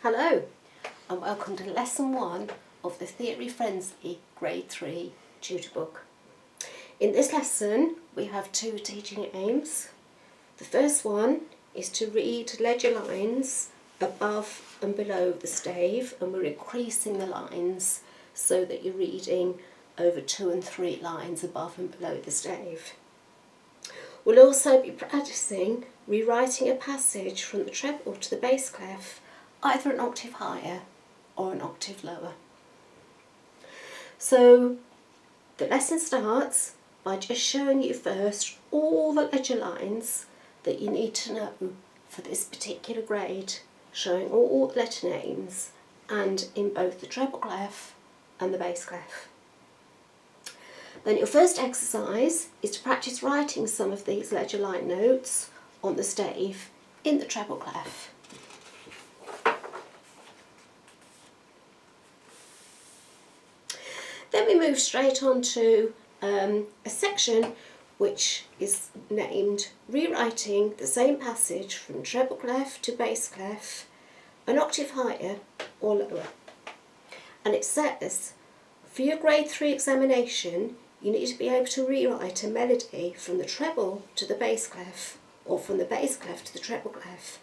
Hello and welcome to lesson 1 of the Theory Frenzy Grade 3 tutor book. In this lesson we have 2 teaching aims. The first one is to read ledger lines above and below the stave, and we're increasing the lines so that you're reading over 2 and 3 lines above and below the stave. We'll also be practicing rewriting a passage from the treble to the bass clef, either an octave higher or an octave lower. So the lesson starts by just showing you first all the ledger lines that you need to know for this particular grade, showing all the letter names and in both the treble clef and the bass clef. Then your first exercise is to practice writing some of these ledger line notes on the stave in the treble clef. Then we move straight on to a section which is named Rewriting the Same Passage from Treble Clef to Bass Clef, an octave higher or lower. And it says, for your grade 3 examination, you need to be able to rewrite a melody from the treble to the bass clef, or from the bass clef to the treble clef,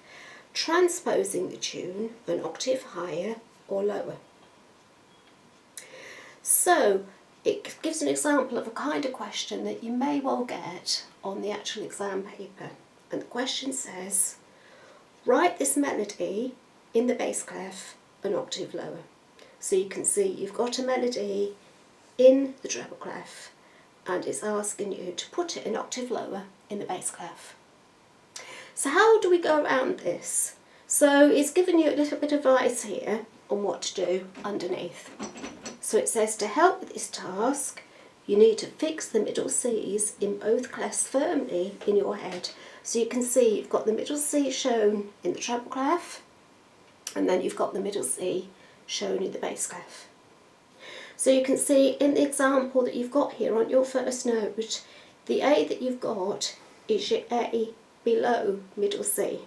transposing the tune an octave higher or lower. So it gives an example of a kind of question that you may well get on the actual exam paper. And the question says, write this melody in the bass clef an octave lower. So you can see you've got a melody in the treble clef and it's asking you to put it an octave lower in the bass clef. So how do we go around this? So it's given you a little bit of advice here on what to do underneath. So it says to help with this task, you need to fix the middle C's in both clefs firmly in your head. So you can see you've got the middle C shown in the treble clef, and then you've got the middle C shown in the bass clef. So you can see in the example that you've got here on your first note, the A that you've got is your A below middle C.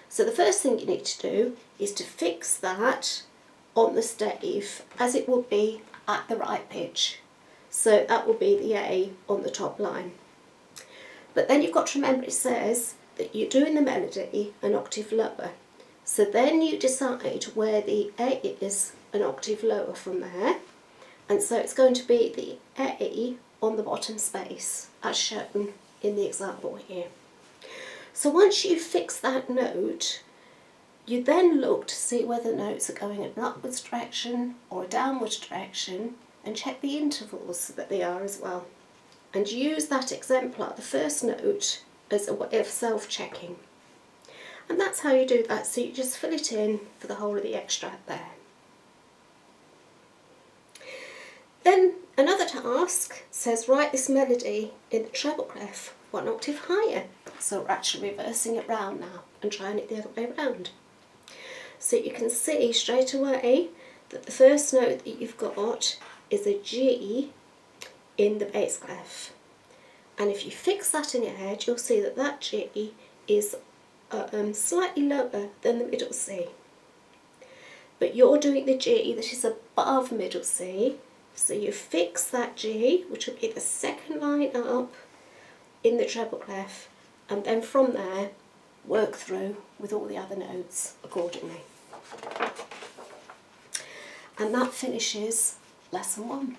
So the first thing you need to do is to fix that on the stave as it would be at the right pitch. So that will be the A on the top line. But then you've got to remember it says that you're doing the melody an octave lower. So then you decide where the A is an octave lower from there. And so it's going to be the A on the bottom space as shown in the example here. So once you fix that note, you then look to see whether the notes are going in an upwards direction or a downwards direction, and check the intervals so that they are as well. And use that exemplar, the first note, as a way of self-checking. And that's how you do that, so you just fill it in for the whole of the extract there. Then another task says write this melody in the treble clef 1 octave higher. So we're actually reversing it round now and trying it the other way around. So you can see straight away that the first note that you've got is a G in the bass clef. And if you fix that in your head, you'll see that that G is slightly lower than the middle C. But you're doing the G that is above middle C, so you fix that G, which will be the second line up in the treble clef, and then from there work through with all the other notes accordingly. And that finishes lesson 1.